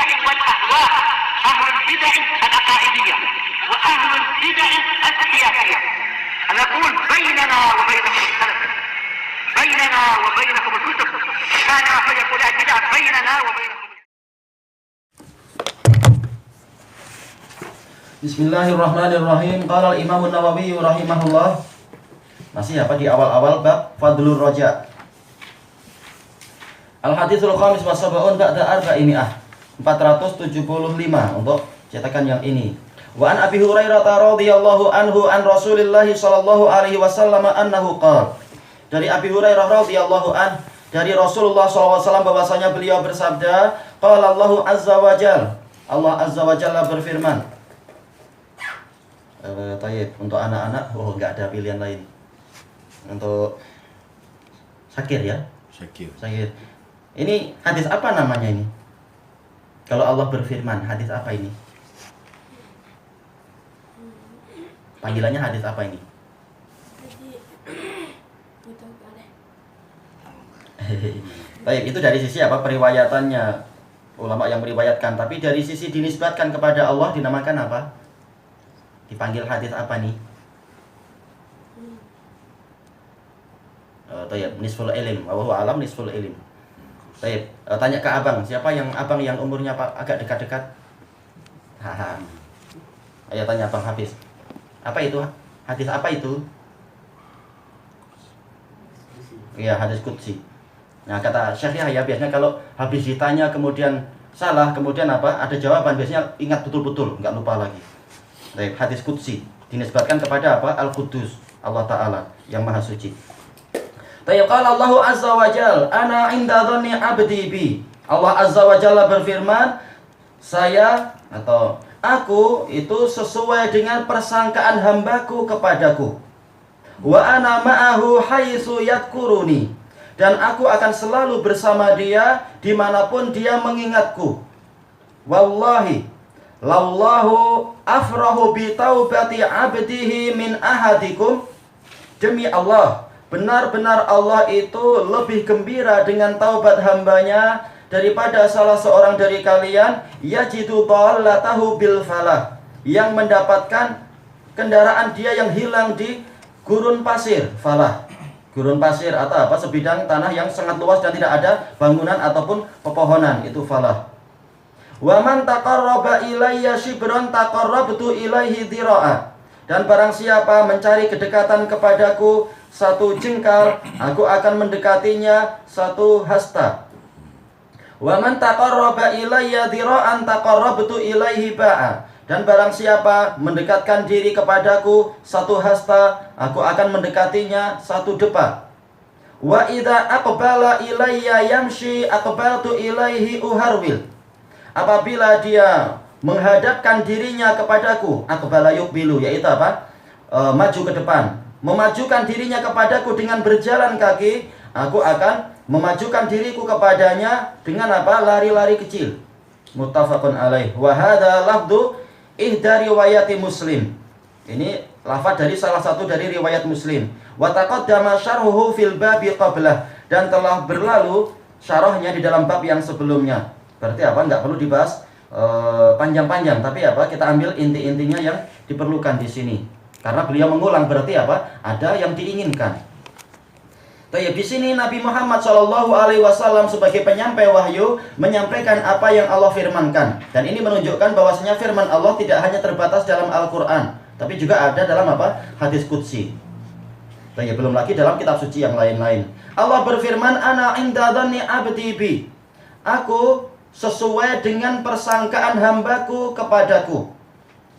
البدع والأهواء، أهل البدع العقائدية وأهل البدع السياسية. نقول بيننا وبينكم السلف، بيننا وبينكم الكتب، كان فيقول البدع بيننا وبينكم. Bismillahirrahmanirrahim. Qala al-Imam an-Nawawi rahimahullah. Masih apa di awal-awal bab Fadlur Raja. Al-Haditsul Khamis wa Sab'un ba'da arba'imi'ah. 475 untuk cetakan yang ini. Wa an Abi Hurairah radhiyallahu anhu an Rasulillah sallallahu alaihi wasallam annahu qala. Dari Abi Hurairah radhiyallahu an dari Rasulullah sallallahu alaihi wasallam bahwasanya beliau bersabda, qala Allahu azza wa jalla. Allah azza wa jalla berfirman. Tayyib, untuk anak-anak, nggak ada pilihan lain. Untuk Syakir ya? Syakir. Ini hadis apa namanya ini? Kalau Allah berfirman, hadis apa ini? Panggilannya hadis apa ini? Baik, itu dari sisi apa periwayatannya ulama yang meriwayatkan. Tapi dari sisi dinisbatkan kepada Allah dinamakan apa? Dipanggil hadis apa nih? Tayyib, nisful ilm. Wallahu alam nisful ilm. Tayyib, tanya ke abang, siapa yang abang yang umurnya agak dekat-dekat? Haha. Ayo tanya Abang Hafiz. Apa itu? Hadis apa itu? Iya, hadis qudsi. Nah, kata Syekh Yahya biasanya kalau habis ditanya kemudian salah, kemudian apa? Ada jawaban, biasanya ingat betul-betul, enggak lupa lagi. Baik, hadis qudsi dinisbatkan kepada apa? Al-Quddus, Allah Ta'ala yang Maha Suci. Tayyib, qala Allahu azza wa jalla, ana inda dhanni 'abdi bi. Allah azza wa jalla berfirman, saya atau aku itu sesuai dengan persangkaan hambaku kepadaku. Wa ana ma'ahu haitsu yadhkuruni. Dan aku akan selalu bersama dia dimanapun dia mengingatku. Wallahi lallahu afrahu bi taubati abdihi min ahadikum. Demi Allah, benar-benar Allah itu lebih gembira dengan taubat hambanya daripada salah seorang dari kalian yajidu dhallatahu bil falah, yang mendapatkan kendaraan dia yang hilang di gurun pasir. Falah, gurun pasir atau apa, sebidang tanah yang sangat luas dan tidak ada bangunan ataupun pepohonan, itu falah. Wa man taqarraba ilayya shibran taqarrabtu ilaihi dhira'a. Dan barang siapa mencari kedekatan kepadaku satu jengkal, aku akan mendekatinya satu hasta. Wa man taqarraba ilayya dhira'an taqarrabtu ilaihi ba'a. Dan barang siapa mendekatkan diri kepadaku satu hasta, aku akan mendekatinya satu depa. Wa idza aqbala ilayya yamshi aqbaltu ilaihi uharwil. Apabila dia menghadapkan dirinya kepadaku, aqbala yuqbilu, yaitu apa? Maju ke depan, memajukan dirinya kepadaku dengan berjalan kaki, aku akan memajukan diriku kepadanya dengan apa? Lari-lari kecil. Muttafaqun alaih. Wa hadza lafdhu ihda riwayati Muslim. Ini lafaz dari salah satu dari riwayat Muslim. Wa taqaddama syarhuhu fil babi qablah, dan telah berlalu syarahnya di dalam bab yang sebelumnya. Berarti apa? Enggak perlu dibahas panjang-panjang, tapi apa? Kita ambil inti-intinya yang diperlukan di sini. Karena beliau mengulang, berarti apa? Ada yang diinginkan. Tapi di sini Nabi Muhammad SAW sebagai penyampai wahyu menyampaikan apa yang Allah firmankan. Dan ini menunjukkan bahwasanya firman Allah tidak hanya terbatas dalam Al-Quran, tapi juga ada dalam apa? Hadis qudsi. Dan belum lagi dalam kitab suci yang lain-lain. Allah berfirman, ana inda dhanni abdi bi. Aku sesuai dengan persangkaan hambaku kepadaku.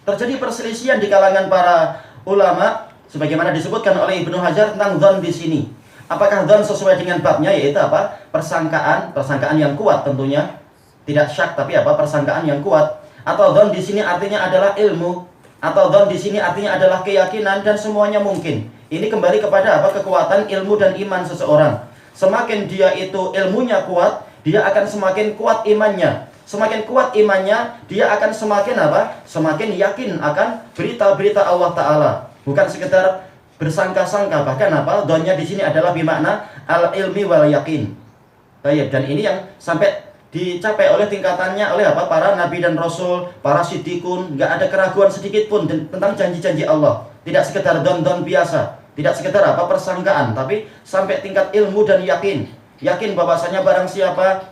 Terjadi perselisihan di kalangan para ulama, sebagaimana disebutkan oleh Ibnu Hajar tentang dzan di sini. Apakah dzan sesuai dengan babnya, yaitu apa? Persangkaan yang kuat tentunya, tidak syak tapi apa? Persangkaan yang kuat. Atau dzan di sini artinya adalah ilmu, atau dzan di sini artinya adalah keyakinan, dan semuanya mungkin. Ini kembali kepada apa? Kekuatan ilmu dan iman seseorang. Semakin dia itu ilmunya kuat, dia akan semakin kuat imannya. Semakin kuat imannya, dia akan semakin apa? Semakin yakin akan berita-berita Allah Ta'ala. Bukan sekedar bersangka-sangka, bahkan apa? Dzannya di sini adalah bermakna al-ilmi wal yakin. Baik, dan ini yang sampai dicapai oleh tingkatannya oleh apa? Para nabi dan rasul, para siddiqun, nggak ada keraguan sedikit pun tentang janji-janji Allah. Tidak sekedar don-don biasa, tidak sekedar apa persangkaan, tapi sampai tingkat ilmu dan yakin. Yakin bahwasanya barang siapa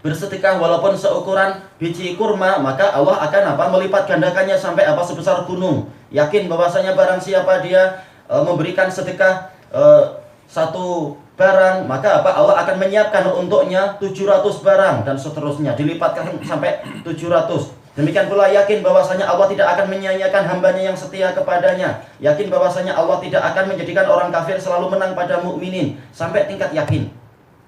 bersedekah walaupun seukuran biji kurma, maka Allah akan apa? Melipat gandakannya sampai apa? Sebesar gunung. Yakin bahwasanya barang siapa dia memberikan sedekah satu barang, maka apa? Allah akan menyiapkan untuknya 700 barang dan seterusnya, dilipatkan sampai 700. Demikian pula yakin bahwasanya Allah tidak akan menyia-nyiakan hambanya yang setia kepadanya. Yakin bahwasanya Allah tidak akan menjadikan orang kafir selalu menang pada mukminin, sampai tingkat yakin.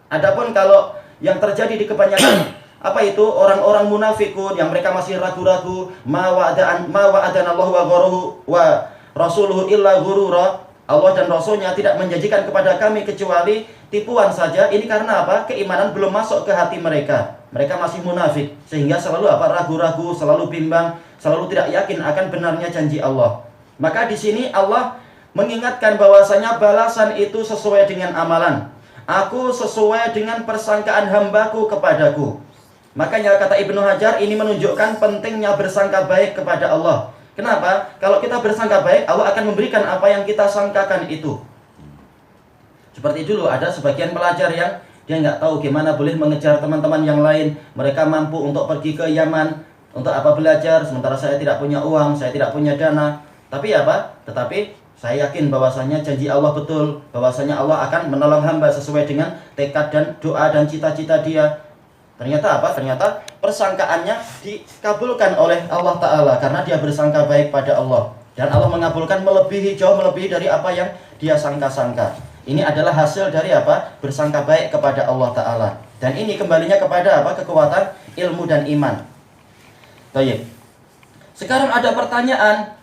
Adapun kalau yang terjadi di kebanyakan apa itu orang-orang munafikun yang mereka masih ragu-ragu, ma wa'adana Allah wa gharuhu wa rasuluhu illa ghurura. Allah dan Rasulnya tidak menjanjikan kepada kami kecuali tipuan saja. Ini karena apa? Keimanan belum masuk ke hati mereka. Mereka masih munafik, sehingga selalu apa? Ragu-ragu, selalu bimbang, selalu tidak yakin akan benarnya janji Allah. Maka di sini Allah mengingatkan bahwasanya balasan itu sesuai dengan amalan. Aku sesuai dengan persangkaan hambaku kepadaku. Makanya kata Ibnu Hajar, ini menunjukkan pentingnya bersangka baik kepada Allah. Kenapa? Kalau kita bersangka baik, Allah akan memberikan apa yang kita sangkakan itu. Seperti dulu ada sebagian pelajar yang dia nggak tahu gimana boleh mengejar teman-teman yang lain. Mereka mampu untuk pergi ke Yaman untuk apa belajar, sementara saya tidak punya uang, saya tidak punya dana. Tapi apa? Tetapi saya yakin bahwasanya janji Allah betul, bahwasanya Allah akan menolong hamba sesuai dengan tekad dan doa dan cita-cita dia. Ternyata apa? Ternyata persangkaannya dikabulkan oleh Allah Ta'ala karena dia bersangka baik pada Allah. Dan Allah mengabulkan jauh melebihi dari apa yang dia sangka-sangka. Ini adalah hasil dari apa? Bersangka baik kepada Allah Ta'ala. Dan ini kembalinya kepada apa? Kekuatan ilmu dan iman. Baik. Sekarang ada pertanyaan.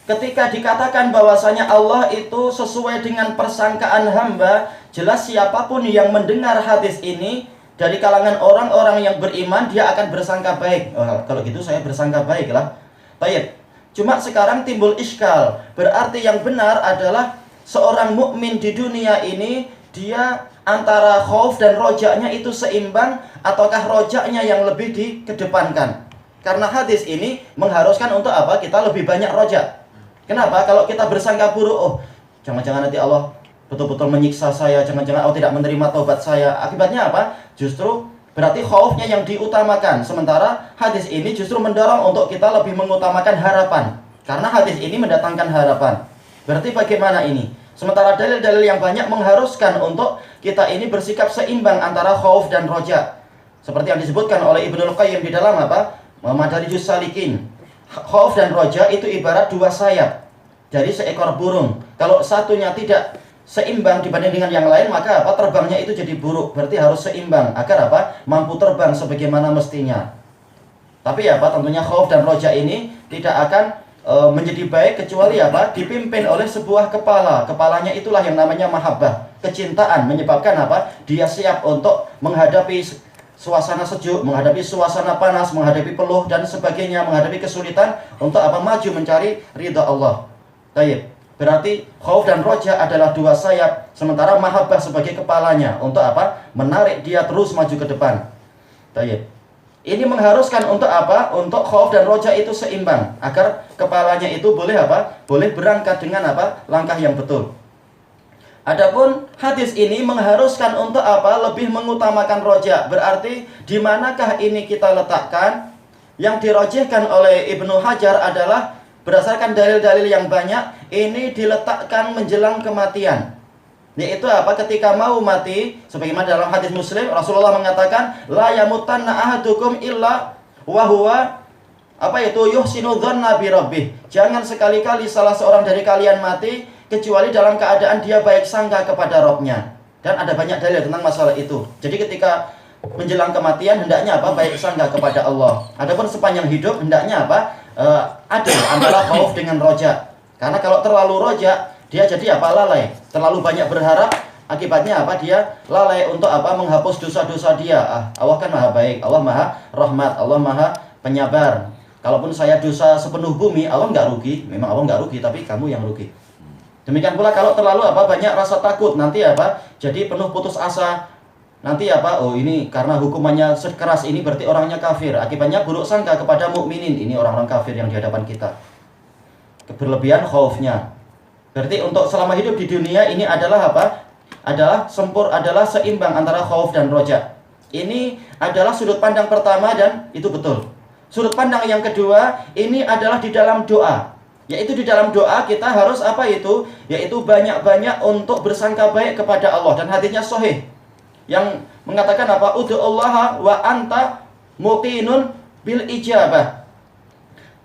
Ketika dikatakan bahwasanya Allah itu sesuai dengan persangkaan hamba, jelas siapapun yang mendengar hadis ini dari kalangan orang-orang yang beriman, dia akan bersangka baik. Oh, kalau gitu saya bersangka baik lah. Baik. Cuma sekarang timbul iskal. Berarti yang benar adalah seorang mukmin di dunia ini, dia antara khauf dan rojaknya itu seimbang, ataukah rojaknya yang lebih dikedepankan. Karena hadis ini mengharuskan untuk apa? Kita lebih banyak rojak. Kenapa? Kalau kita bersangka buruk, oh jangan-jangan nanti Allah betul-betul menyiksa saya, jangan-jangan Allah tidak menerima taubat saya. Akibatnya apa? Justru berarti khaufnya yang diutamakan. Sementara hadis ini justru mendorong untuk kita lebih mengutamakan harapan. Karena hadis ini mendatangkan harapan. Berarti bagaimana ini? Sementara dalil-dalil yang banyak mengharuskan untuk kita ini bersikap seimbang antara khauf dan roja. Seperti yang disebutkan oleh Ibnul Qayyim di dalam apa? Madarijus Salikin. Khauf dan roja itu ibarat dua sayap dari seekor burung. Kalau satunya tidak seimbang dibanding dengan yang lain, maka apa? Terbangnya itu jadi buruk. Berarti harus seimbang agar apa? Mampu terbang sebagaimana mestinya. Tapi apa? Tentunya khauf dan roja ini tidak akan menjadi baik kecuali apa? Dipimpin oleh sebuah kepala. Kepalanya itulah yang namanya mahabbah. Kecintaan menyebabkan apa? Dia siap untuk menghadapi suasana sejuk, menghadapi suasana panas, menghadapi peluh dan sebagainya, menghadapi kesulitan untuk apa? Maju mencari ridha Allah. Baik. Berarti khauf dan roja adalah dua sayap, sementara mahabbah sebagai kepalanya untuk apa? Menarik dia terus maju ke depan. Baik. Ini mengharuskan untuk apa? Untuk khauf dan roja itu seimbang agar kepalanya itu boleh apa? Boleh berangkat dengan apa? Langkah yang betul. Adapun hadis ini mengharuskan untuk apa? Lebih mengutamakan roja. Berarti di manakah ini kita letakkan? Yang dirojihkan oleh Ibnu Hajar adalah berdasarkan dalil-dalil yang banyak, ini diletakkan menjelang kematian. Yaitu apa? Ketika mau mati, sebagaimana dalam hadis Muslim, Rasulullah mengatakan, la yamutanna ahadukum illa wa huwa apa itu? Yuhsinu dzanna bi rabbih. Jangan sekali-kali salah seorang dari kalian mati kecuali dalam keadaan dia baik sangka kepada Rabb-nya. Dan ada banyak dalil tentang masalah itu. Jadi ketika menjelang kematian hendaknya apa? Baik sangka kepada Allah. Adapun sepanjang hidup hendaknya apa? Adil antara khauf dengan roja. Karena kalau terlalu roja, dia jadi apa? Lalai. Terlalu banyak berharap, akibatnya apa? Dia lalai untuk apa? Menghapus dosa-dosa dia. Allah kan maha baik, Allah maha rahmat, Allah maha penyabar. Kalaupun saya dosa sepenuh bumi, Allah nggak rugi. Memang Allah nggak rugi, tapi kamu yang rugi. Demikian pula kalau terlalu apa? Banyak rasa takut, nanti apa? Jadi penuh putus asa. nanti apa? Oh, ini karena hukumannya sekeras ini berarti orangnya kafir. Akibatnya buruk sangka kepada mukminin. Ini orang-orang kafir yang di hadapan kita. Keberlebihan khaufnya. Berarti untuk selama hidup di dunia ini adalah apa? Adalah seimbang antara khauf dan roja. Ini adalah sudut pandang pertama dan itu betul. Sudut pandang yang kedua ini adalah di dalam doa. Yaitu di dalam doa kita harus apa itu? Yaitu banyak-banyak untuk bersangka baik kepada Allah. Dan hadisnya sahih yang mengatakan apa? Ud'ullaha wa anta muqinun bil ijabah.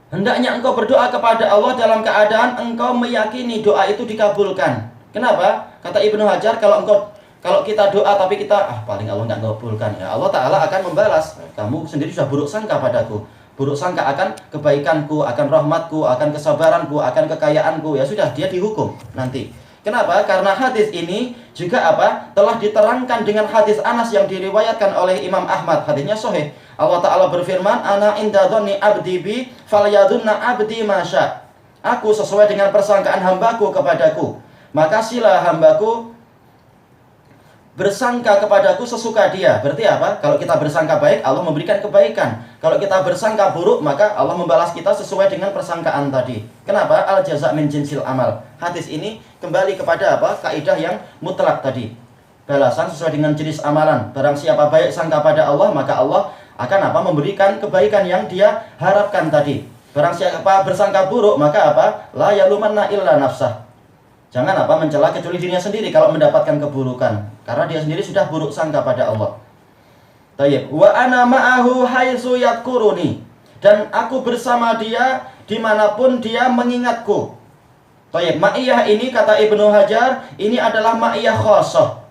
Hendaknya engkau berdoa kepada Allah dalam keadaan engkau meyakini doa itu dikabulkan. Kenapa? Kata Ibnu Hajar, kalau kita doa tapi kita paling Allah nggak ngabulkan, ya Allah Ta'ala akan membalas. Kamu sendiri sudah buruk sangka padaku, buruk sangka akan kebaikanku, akan rahmatku, akan kesabaranku, akan kekayaanku. Ya sudah, dia dihukum nanti. Kenapa? Karena hadis ini juga apa? Telah diterangkan dengan hadis Anas yang diriwayatkan oleh Imam Ahmad. Hadisnya sahih. Allah Ta'ala berfirman, Ana inda dhonni abdi bi falyadunna abdi masya. Aku sesuai dengan persangkaan hambaku kepadaku, maka sila hambaku bersangka kepadaku sesuka dia. Berarti apa? Kalau kita bersangka baik, Allah memberikan kebaikan. Kalau kita bersangka buruk, maka Allah membalas kita sesuai dengan persangkaan tadi. Kenapa? Al jaza' min jinsil amal. Hadis ini kembali kepada apa? Kaidah yang mutlak tadi. Balasan sesuai dengan jenis amalan. Barang siapa baik sangka pada Allah, maka Allah akan apa? Memberikan kebaikan yang dia harapkan tadi. Barang siapa bersangka buruk, maka apa? La yalumanna illa nafsah. Jangan apa? Mencela kecuali dirinya sendiri kalau mendapatkan keburukan, karena dia sendiri sudah buruk sangka pada Allah. Tayyib. Wa ana ma'ahu haitsu yadhkuruni. Dan aku bersama dia dimanapun dia mengingatku. Tayyib. Ma'iyah ini kata Ibnu Hajar, ini adalah ma'iyah khassah.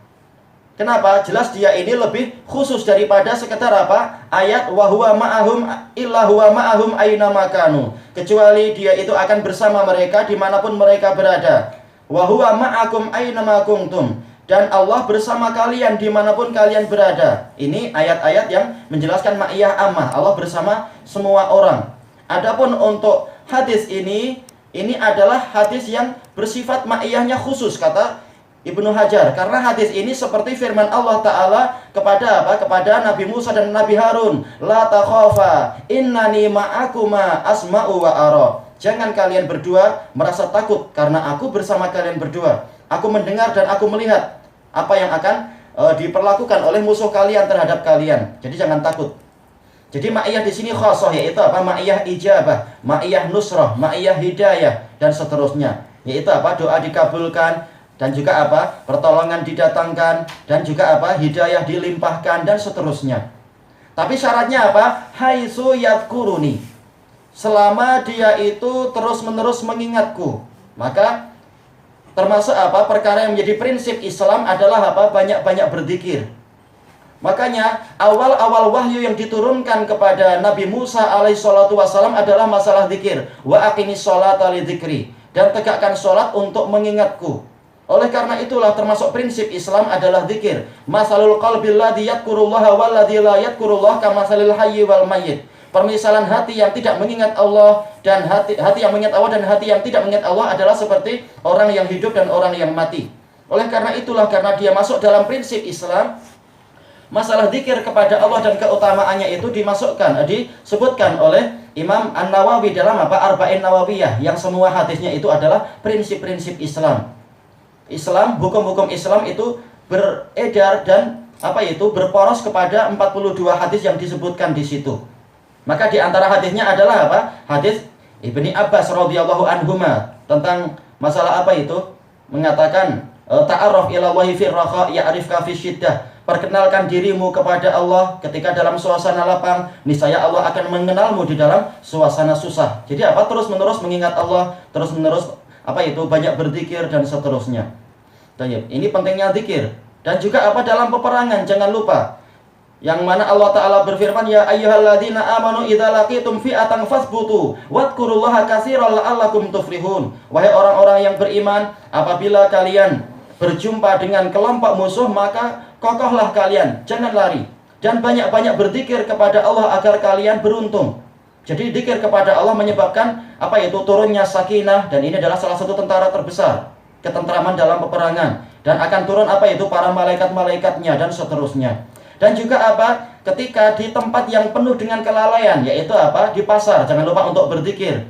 Kenapa? Jelas dia ini lebih khusus daripada sekedar apa? Ayat wa huwa ma'ahum illa huwa ma'ahum aina makanu. Kecuali dia itu akan bersama mereka dimanapun mereka berada. Wa huwa ma'akum aina ma kuntum. Dan Allah bersama kalian dimanapun kalian berada. Ini ayat-ayat yang menjelaskan ma'iyah ammah. Allah bersama semua orang. Adapun untuk hadis ini adalah hadis yang bersifat ma'iyahnya khusus, kata Ibnu Hajar. Karena hadis ini seperti firman Allah Ta'ala kepada apa? Kepada Nabi Musa dan Nabi Harun. La takhafa innani ma'akuma asma'u wa ara. Jangan kalian berdua merasa takut, karena aku bersama kalian berdua. Aku mendengar dan aku melihat apa yang akan diperlakukan oleh musuh kalian terhadap kalian. Jadi jangan takut. Jadi ma'iyah di sini khassah, yaitu apa? Ma'iyah ijabah, ma'iyah nusrah, ma'iyah hidayah, dan seterusnya. Yaitu apa? Doa dikabulkan, dan juga apa? Pertolongan didatangkan, dan juga apa? Hidayah dilimpahkan, dan seterusnya. Tapi syaratnya apa? Haitsu yadhkuruni. Selama dia itu terus-menerus mengingatku. Maka termasuk apa? Perkara yang menjadi prinsip Islam adalah apa? Banyak-banyak berzikir. Makanya awal-awal wahyu yang diturunkan kepada Nabi Musa alaihissalatu wassalam adalah masalah zikir. Wa aqimis sholata lidzikri. Dan tegakkan sholat untuk mengingatku. Oleh karena itulah termasuk prinsip Islam adalah zikir. Masalul qalbil ladzi yadhkurullaha wal ladzi la yadhkurullah kamasalil hayyi wal mayyit. Permisalan hati yang tidak mengingat Allah dan hati yang mengingat Allah dan hati yang tidak mengingat Allah adalah seperti orang yang hidup dan orang yang mati. Oleh karena itulah, karena dia masuk dalam prinsip Islam, masalah zikir kepada Allah dan keutamaannya itu disebutkan oleh Imam An-Nawawi dalam apa? Arba'in Nawawiyah, yang semua hadisnya itu adalah prinsip-prinsip Islam. Hukum-hukum Islam itu beredar dan berporos kepada 42 hadis yang disebutkan di situ. Maka di antara hadisnya adalah apa? Hadis Ibni Abbas radhiyallahu anhuma tentang masalah apa itu? Mengatakan ta'arraf ila Allahi fir raha ya'rifka fi syiddah. Perkenalkan dirimu kepada Allah ketika dalam suasana lapang, niscaya Allah akan mengenalmu di dalam suasana susah. Jadi apa? Terus-menerus mengingat Allah, terus-menerus banyak berzikir dan seterusnya. Tayyib. Ini pentingnya zikir. Dan juga apa? Dalam peperangan jangan lupa. Yang mana Allah Ta'ala berfirman, ya ayyuhalladzina amanu idza laqitum fi'atan fasbutu wadhkurullaha katsiran la'allakum tuflihun. Wahai orang-orang yang beriman, apabila kalian berjumpa dengan kelompok musuh, maka kokohlah kalian, jangan lari, dan banyak-banyak berzikir kepada Allah agar kalian beruntung. Jadi zikir kepada Allah menyebabkan turunnya sakinah, dan ini adalah salah satu tentara terbesar, ketentraman dalam peperangan. dan akan turun apa itu para malaikat-malaikatnya dan seterusnya. Dan juga apa? Ketika di tempat yang penuh dengan kelalaian, yaitu apa? Di pasar, jangan lupa untuk berzikir.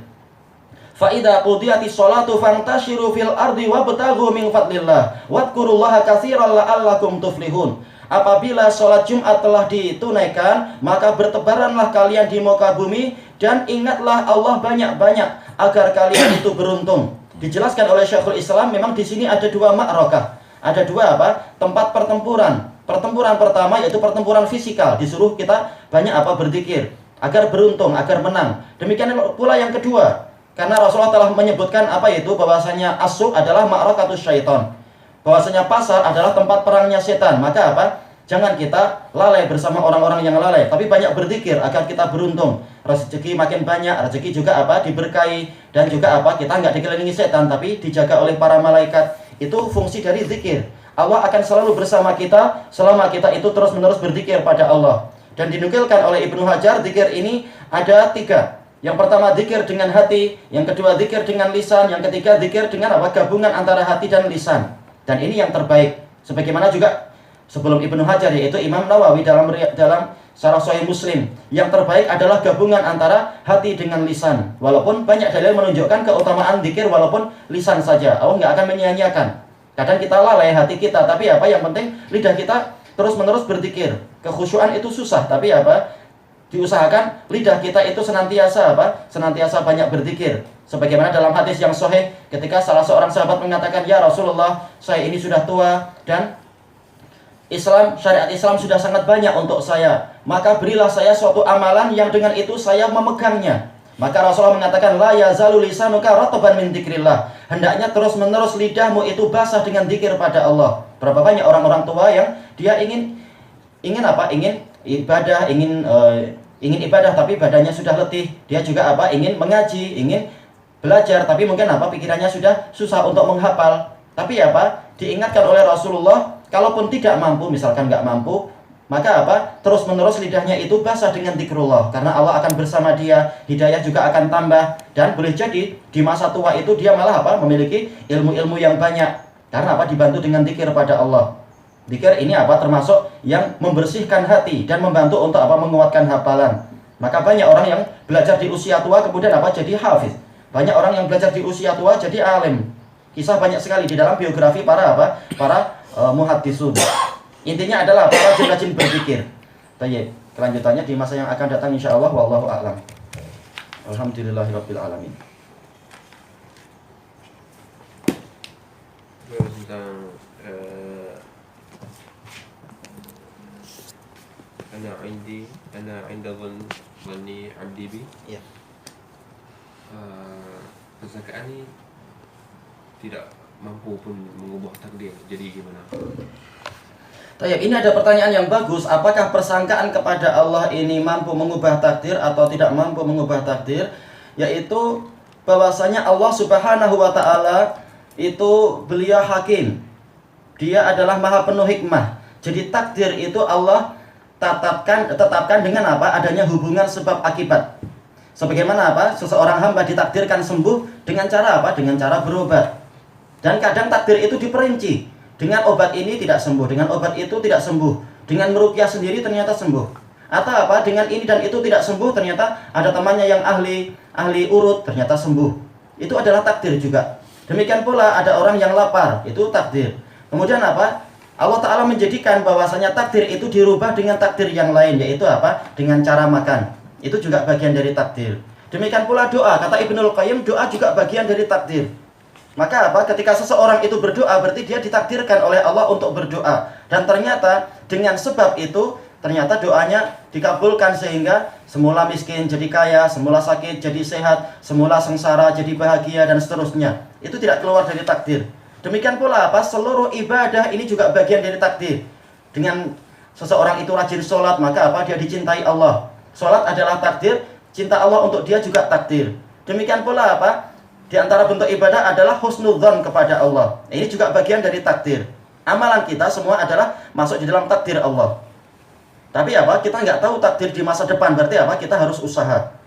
Fa idza qudiyatis sholatu fantashiru fil ardi wabtaghu min fadlillah wadhkurullaha katsiran la'allakum tuflihun. Apabila sholat Jumat telah ditunaikan, maka bertebaranlah kalian di muka bumi dan ingatlah Allah banyak-banyak agar kalian itu beruntung. Dijelaskan oleh Syekhul Islam, memang di sini ada dua ma'rakah. Ada dua apa? Tempat pertempuran. Pertempuran pertama yaitu pertempuran fisikal, disuruh kita banyak apa? Berzikir agar beruntung, agar menang. Demikian pula yang kedua, karena Rasulullah telah menyebutkan apa itu, bahwasanya as-suq adalah ma'rakatus syaitan, bahwasanya pasar adalah tempat perangnya setan. Maka apa? Jangan kita lalai bersama orang-orang yang lalai, tapi banyak berzikir agar kita beruntung. Rezeki makin banyak, rezeki juga apa? Diberkahi, dan juga apa? Kita nggak dikelilingi setan, tapi dijaga oleh para malaikat. Itu fungsi dari zikir. Allah akan selalu bersama kita selama kita itu terus-menerus berzikir pada Allah. Dan dinukilkan oleh Ibnu Hajar, zikir ini ada 3. Yang pertama zikir dengan hati, yang kedua zikir dengan lisan, yang ketiga zikir dengan apa? Gabungan antara hati dan lisan. Dan ini yang terbaik. Sebagaimana juga sebelum Ibnu Hajar, yaitu Imam Nawawi dalam Syarah Sahih Muslim, yang terbaik adalah gabungan antara hati dengan lisan. Walaupun banyak dalil menunjukkan keutamaan zikir walaupun lisan saja, Allah nggak akan menyia-nyiakan. Kadang kita lalai hati kita, tapi apa yang penting lidah kita terus-menerus berzikir. Kekhusyuan itu susah, tapi apa? Diusahakan lidah kita itu senantiasa apa? Senantiasa banyak berzikir. Sebagaimana dalam hadis yang sahih, ketika salah seorang sahabat mengatakan, "Ya Rasulullah, saya ini sudah tua dan syariat Islam sudah sangat banyak untuk saya. Maka berilah saya suatu amalan yang dengan itu saya memegangnya." Maka Rasulullah mengatakan, "La yazalu lisanuka rataban min dzikrillah." Hendaknya terus-menerus lidahmu itu basah dengan zikir pada Allah. Berapa banyak orang-orang tua yang dia ingin apa? Ingin ibadah, ingin ibadah, tapi badannya sudah letih. Dia juga apa? Ingin mengaji, ingin belajar, tapi mungkin apa? Pikirannya sudah susah untuk menghafal. Tapi apa? Diingatkan oleh Rasulullah, kalaupun tidak mampu, misalkan nggak mampu, maka apa? Terus-menerus lidahnya itu basah dengan zikrullah, karena Allah akan bersama dia, hidayah juga akan tambah, dan boleh jadi di masa tua itu dia malah apa? Memiliki ilmu-ilmu yang banyak, karena apa? Dibantu dengan zikir pada Allah. Zikir ini apa? Termasuk yang membersihkan hati dan membantu untuk apa? Menguatkan hafalan. Maka banyak orang yang belajar di usia tua kemudian apa? Jadi hafiz. Banyak orang yang belajar di usia tua jadi alim. Kisah banyak sekali di dalam biografi para apa? Para muhaddisun. Intinya adalah rajin-rajin berzikir. Baik, kelanjutannya di masa yang akan datang insyaallah, wallahu a'lam. Alhamdulillahirabbil alamin. Tentang ana 'inda dhanni 'abdi bi. Ya. Kesakaan ini tidak mampu pun mengubah takdir. Jadi gimana? Ini ada pertanyaan yang bagus. Apakah persangkaan kepada Allah ini mampu mengubah takdir atau tidak mampu mengubah takdir? Yaitu bahwasanya Allah Subhanahu wa Ta'ala itu beliau hakim. Dia adalah maha penuh hikmah. Jadi takdir itu Allah tetapkan dengan apa? Adanya hubungan sebab akibat. Sebagaimana apa? Seseorang hamba ditakdirkan sembuh dengan cara apa? Dengan cara berobat. Dan kadang takdir itu diperinci. Dengan obat ini tidak sembuh, dengan obat itu tidak sembuh, dengan meruqyah sendiri ternyata sembuh. Atau apa? Dengan ini dan itu tidak sembuh, ternyata ada temannya yang ahli urut ternyata sembuh. Itu adalah takdir juga. Demikian pula ada orang yang lapar, itu takdir. Kemudian apa? Allah Ta'ala menjadikan bahwasanya takdir itu dirubah dengan takdir yang lain, yaitu apa? Dengan cara makan. Itu juga bagian dari takdir. Demikian pula doa, kata Ibnul Qayyim, doa juga bagian dari takdir. Maka apa? Ketika seseorang itu berdoa, berarti dia ditakdirkan oleh Allah untuk berdoa. Dan ternyata dengan sebab itu, ternyata doanya dikabulkan sehingga semula miskin jadi kaya, semula sakit jadi sehat, semula sengsara jadi bahagia, dan seterusnya. Itu tidak keluar dari takdir. Demikian pula apa? Seluruh ibadah ini juga bagian dari takdir. Dengan seseorang itu rajin sholat, maka apa? Dia dicintai Allah. Sholat adalah takdir, cinta Allah untuk dia juga takdir. Demikian pula apa? Di antara bentuk ibadah adalah husnudzon kepada Allah. Ini juga bagian dari takdir. Amalan kita semua adalah masuk di dalam takdir Allah. Tapi apa? Kita nggak tahu takdir di masa depan. Berarti apa? Kita harus usaha.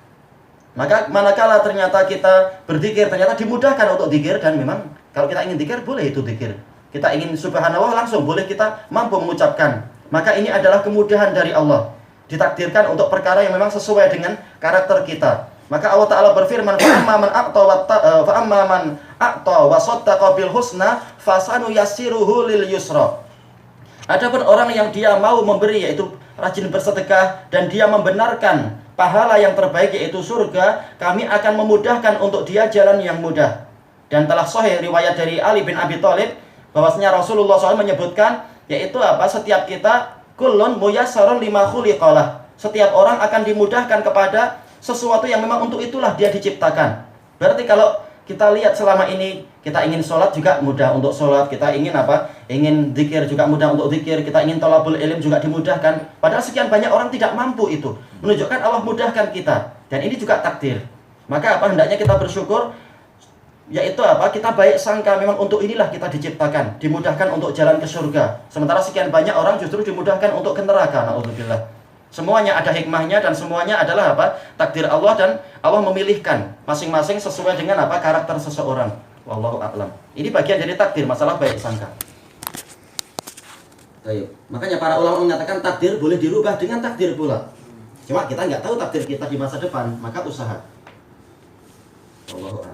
Maka manakala ternyata kita berzikir, ternyata dimudahkan untuk zikir, dan memang kalau kita ingin zikir, boleh itu zikir. kita ingin subhanallah langsung boleh kita mampu mengucapkan. Maka ini adalah kemudahan dari Allah. Ditakdirkan untuk perkara yang memang sesuai dengan karakter kita. Maka Allah Ta'ala berfirman, فَأَمَّا مَنْ أَعْطَى وَصَدَّقَ بِالْحُسْنَى فَسَنُيَسِّرُهُ لِلْيُسْرَى. Adapun orang yang dia mau memberi, yaitu rajin bersedekah, dan dia membenarkan pahala yang terbaik yaitu surga, kami akan memudahkan untuk dia jalan yang mudah. Dan telah sahih riwayat dari Ali bin Abi Thalib bahwasanya Rasulullah SAW menyebutkan, yaitu apa? Setiap kita kullun muyassarun lima khuliqalah. Setiap orang akan dimudahkan kepada sesuatu yang memang untuk itulah dia diciptakan. Berarti kalau kita lihat selama ini kita ingin sholat juga mudah untuk sholat, kita ingin apa? Ingin zikir juga mudah untuk zikir, kita ingin thalabul ilm juga dimudahkan. Padahal sekian banyak orang tidak mampu itu. Menunjukkan Allah mudahkan kita. Dan ini juga takdir. Maka apa? Hendaknya kita bersyukur, yaitu apa? Kita baik sangka memang untuk inilah kita diciptakan, dimudahkan untuk jalan ke surga. Sementara sekian banyak orang justru dimudahkan untuk ke neraka. Na'udzubillah. Semuanya ada hikmahnya dan semuanya adalah apa? Takdir Allah, dan Allah memilihkan masing-masing sesuai dengan apa? Karakter seseorang. Wallahu a'lam. Ini bagian dari takdir, masalah baik sangka. Baik. Makanya para ulama mengatakan takdir boleh dirubah dengan takdir pula. Cuma kita nggak tahu takdir kita di masa depan, maka usaha. Wallahu a'lam.